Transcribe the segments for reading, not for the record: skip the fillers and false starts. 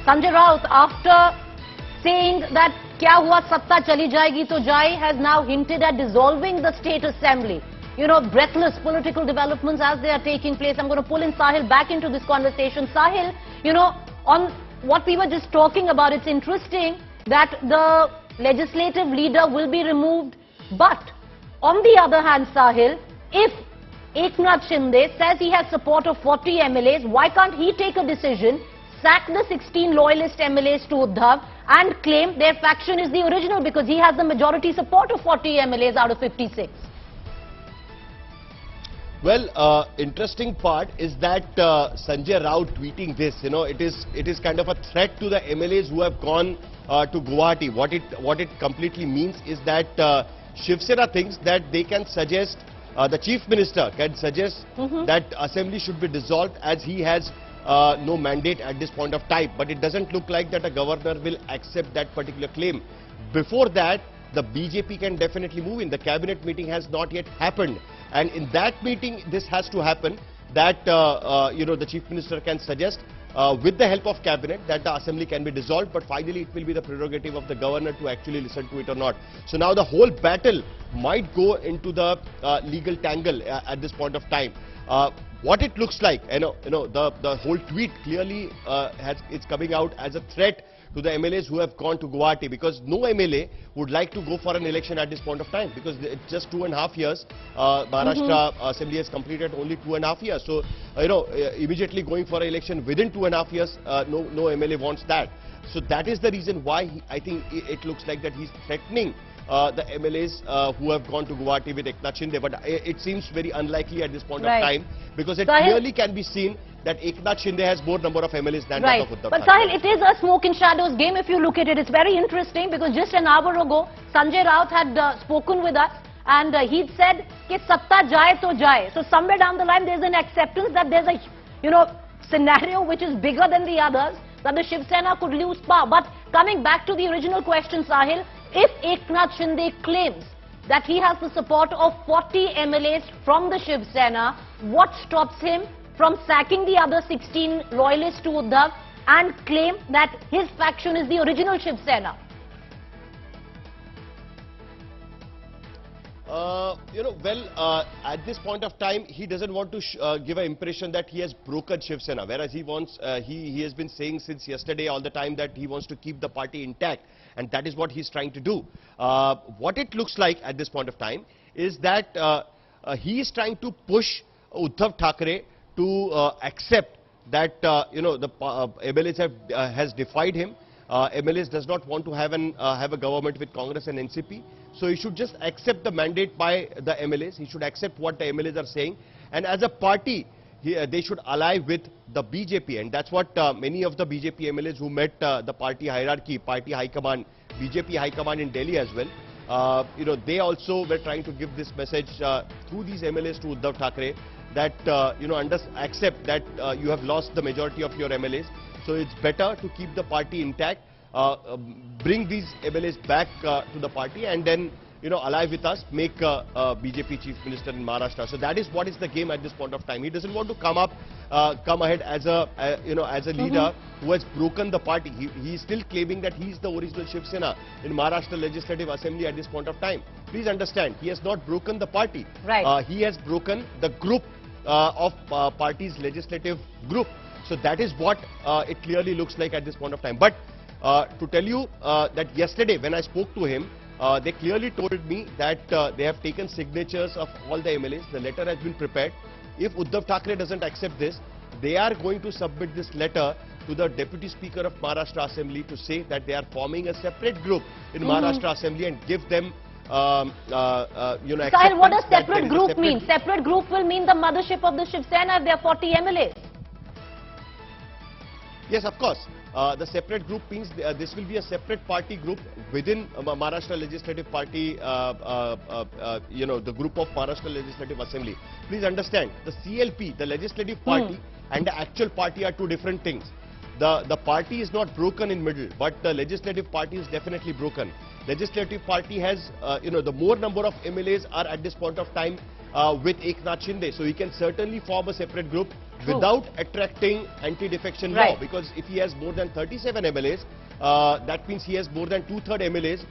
Sanjay Raut, after saying that kya hua satta chali jayegi to jaye, has now hinted at dissolving the state assembly. You know, breathless political developments as they are taking place. I'm going to pull in Sahil back into this conversation. Sahil, you know, on what we were just talking about, it's interesting that the legislative leader will be removed. But on the other hand, Sahil, if Eknath Shinde says he has support of 40 MLAs, why can't he take a decision, sack the 16 loyalist MLAs to Uddhav and claim their faction is the original because he has the majority support of 40 MLAs out of 56? Well, interesting part is that Sanjay Raut tweeting this, you know, it is kind of a threat to the MLAs who have gone to Guwahati. What it completely means is that Shiv Sena thinks that they can suggest, the Chief Minister can suggest that assembly should be dissolved as he has no mandate at this point of time. But it doesn't look like that a governor will accept that particular claim. Before that, the BJP can definitely move in. The cabinet meeting has not yet happened. And in that meeting, this has to happen, that, you know, the Chief Minister can suggest, with the help of cabinet, that the assembly can be dissolved, but finally it will be the prerogative of the governor to actually listen to it or not. So now the whole battle might go into the legal tangle at this point of time. What it looks like, the whole tweet clearly it's coming out as a threat to the MLAs who have gone to Guwahati, because no MLA would like to go for an election at this point of time, because it's just 2.5 years. Maharashtra Assembly has completed only 2.5 years. So, immediately going for an election within 2.5 years, no MLA wants that. So that is the reason why I think it looks like that he's threatening the MLAs who have gone to Guwahati with Eknath Shinde. But it seems very unlikely at this point of time, because it clearly can be seen that Eknath Shinde has more number of MLAs than that of Uddhav. But Sahil, it is a smoke and shadows game if you look at it. It's very interesting because just an hour ago, Sanjay Raut had spoken with us and he said, "Ki satta jaye to jaye." So somewhere down the line, there's an acceptance that there's a, scenario which is bigger than the others, that the Shiv Sena could lose power. But coming back to the original question, Sahil, if Eknath Shinde claims that he has the support of 40 MLAs from the Shiv Sena, what stops him from sacking the other 16 loyalists to Uddhav and claim that his faction is the original Shiv Sena? At this point of time, he doesn't want to give an impression that he has broken Shiv Sena, whereas he wants, he has been saying since yesterday all the time that he wants to keep the party intact, and that is what he's trying to do. What it looks like at this point of time is that he is trying to push Uddhav Thackeray to accept that, the MLAs has defied him. MLAs does not want to have a government with Congress and NCP. So he should just accept the mandate by the MLAs. He should accept what the MLAs are saying. And as a party, they should ally with the BJP. And that's what many of the BJP MLAs who met the party hierarchy, party high command, BJP high command in Delhi as well, they also were trying to give this message through these MLAs to Uddhav Thackeray, that, accept that you have lost the majority of your MLAs. So it's better to keep the party intact, bring these MLAs back to the party, and then, ally with us, make BJP Chief Minister in Maharashtra. So that is what is the game at this point of time. He doesn't want to come ahead as a leader who has broken the party. He is still claiming that he is the original Shiv Sena in Maharashtra Legislative Assembly at this point of time. Please understand, he has not broken the party. Right. He has broken the group of party's legislative group. So that is what it clearly looks like at this point of time. But to tell you that yesterday when I spoke to him, they clearly told me that they have taken signatures of all the MLAs. The letter has been prepared. If Uddhav Thackeray doesn't accept this, they are going to submit this letter to the Deputy Speaker of Maharashtra Assembly to say that they are forming a separate group in Maharashtra Assembly and give them Sahil, what does separate group mean? Separate group will mean the mothership of the Shiv Sena if there are 40 MLAs. Yes, of course. The separate group means this will be a separate party group within Maharashtra Legislative Party, the group of Maharashtra Legislative Assembly. Please understand, the CLP, the Legislative Party, and the actual party are two different things. The party is not broken in middle, but the Legislative Party is definitely broken. Legislative Party has, the more number of MLAs are at this point of time with Eknath Shinde. So he can certainly form a separate group without attracting anti-defection Right. law. Because if he has more than 37 MLAs, that means he has more than two-thirds MLAs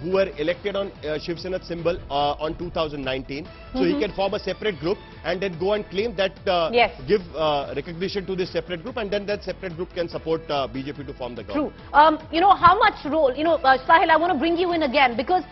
who were elected on Shiv Sena symbol on 2019. So he can form a separate group and then go and claim that, Yes. give recognition to this separate group, and then that separate group can support BJP to form the government. True. You know, how much role, Sahil, I want to bring you in again, because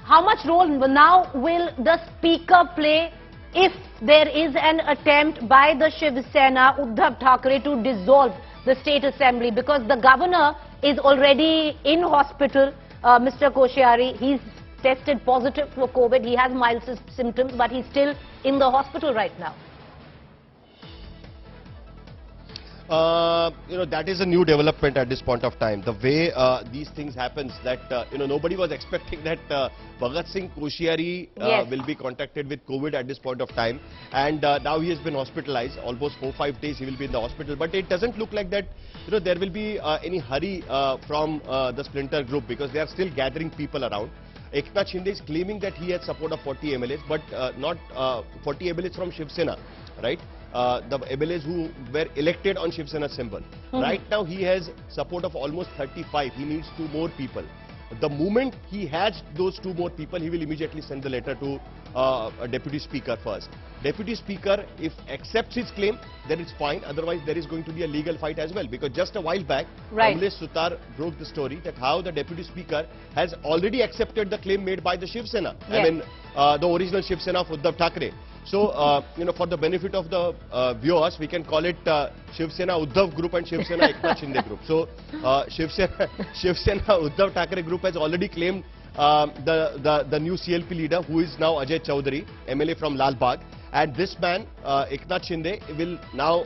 how much role now will the speaker play if there is an attempt by the Shiv Sena, Uddhav Thackeray, to dissolve the state assembly? Because the governor is already in hospital, Mr. Koshyari. He's tested positive for COVID. He has mild symptoms, but he's still in the hospital right now. That is a new development at this point of time. The way these things happens, that nobody was expecting that Bhagat Singh Koshyari Yes. will be contacted with COVID at this point of time, and now he has been hospitalized. Almost 4-5 days he will be in the hospital. But it doesn't look like that there will be any hurry from the splinter group, because they are still gathering people around. Eknath Shinde is claiming that he has support of 40 MLAs, but not 40 MLAs from Shiv Sena, right? The MLAs who were elected on Shiv Sena symbol. Right now he has support of almost 35. He needs 2 more people. The moment he has those 2 more people, he will immediately send the letter to a Deputy Speaker first. Deputy Speaker, if accepts his claim, then it's fine. Otherwise, there is going to be a legal fight as well. Because just a while back, Right. Kamlesh Sutar broke the story that how the Deputy Speaker has already accepted the claim made by the Shiv Sena. Yes. I mean, the original Shiv Sena of Uddhav Thackeray. So, for the benefit of the viewers, we can call it Shiv Sena Uddhav group and Shiv Sena Eknath Shinde group. So, Shiv Sena Uddhav Thackeray group has already claimed the new CLP leader, who is now Ajay Chaudhary, MLA from Lal Bagh. And this man, Eknath Shinde, will now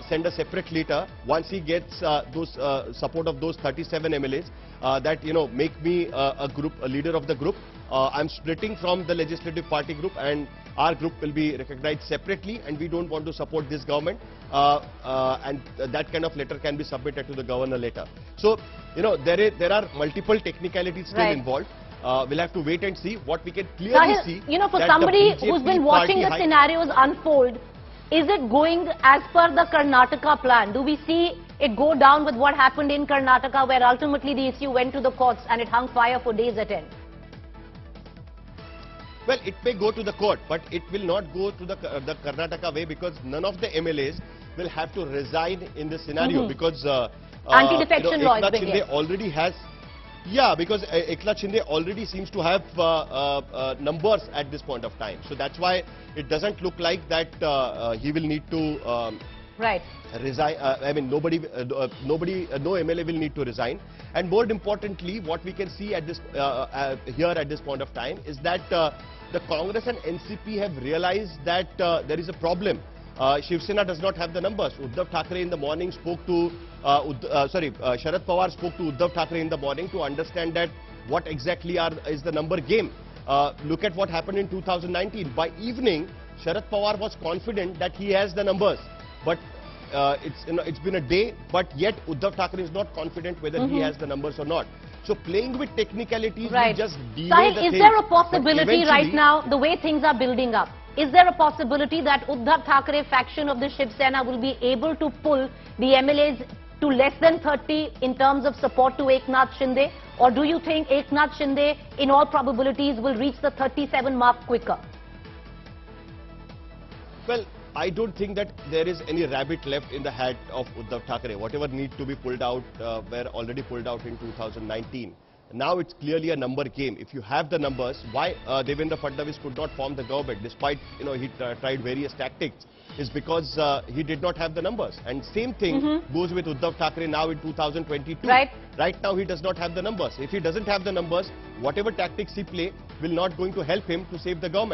send a separate letter once he gets those support of those 37 MLAs that make me a leader of the group. I'm splitting from the legislative party group, and our group will be recognized separately, and we don't want to support this government, and that kind of letter can be submitted to the governor later. So there are multiple technicalities still Right. involved. We'll have to wait and see. What we can clearly Sahil, see, for that somebody the who's BJP been watching party the scenarios unfold, is it going as per the Karnataka plan? Do we see it go down with what happened in Karnataka, where ultimately the issue went to the courts and it hung fire for days at end? Well, it may go to the court, but it will not go to the Karnataka way, because none of the MLAs will have to resign in this scenario, because Anti-defection law is Eknath big, Shinde yes. already has. Yeah, because Eknath Shinde already seems to have numbers at this point of time. So that's why it doesn't look like that he will need to Right. resign. I mean, no MLA will need to resign. And more importantly, what we can see at this here at this point of time is that the Congress and NCP have realized that there is a problem. Shiv Sena does not have the numbers. Uddhav Thackeray in the morning spoke to, Sharad Pawar spoke to Uddhav Thackeray in the morning to understand that what exactly is the number game. Look at what happened in 2019. By evening, Sharad Pawar was confident that he has the numbers. But it's been a day, but yet Uddhav Thackeray is not confident whether he has the numbers or not. So playing with technicalities will just delay Sahil, the is thing. there a But possibility right eventually- now, the way things are building up, is there a possibility that Uddhav Thackeray faction of the Shiv Sena will be able to pull the MLAs to less than 30 in terms of support to Eknath Shinde? Or do you think Eknath Shinde, in all probabilities, will reach the 37 mark quicker? Well, I don't think that there is any rabbit left in the hat of Uddhav Thackeray. Whatever need to be pulled out were already pulled out in 2019. Now it's clearly a number game. If you have the numbers, why Devendra Fadnavis could not form the government despite he tried various tactics, is because he did not have the numbers. And same thing goes with Uddhav Thackeray now in 2022. Right. Right now he does not have the numbers. If he doesn't have the numbers, whatever tactics he play will not going to help him to save the government.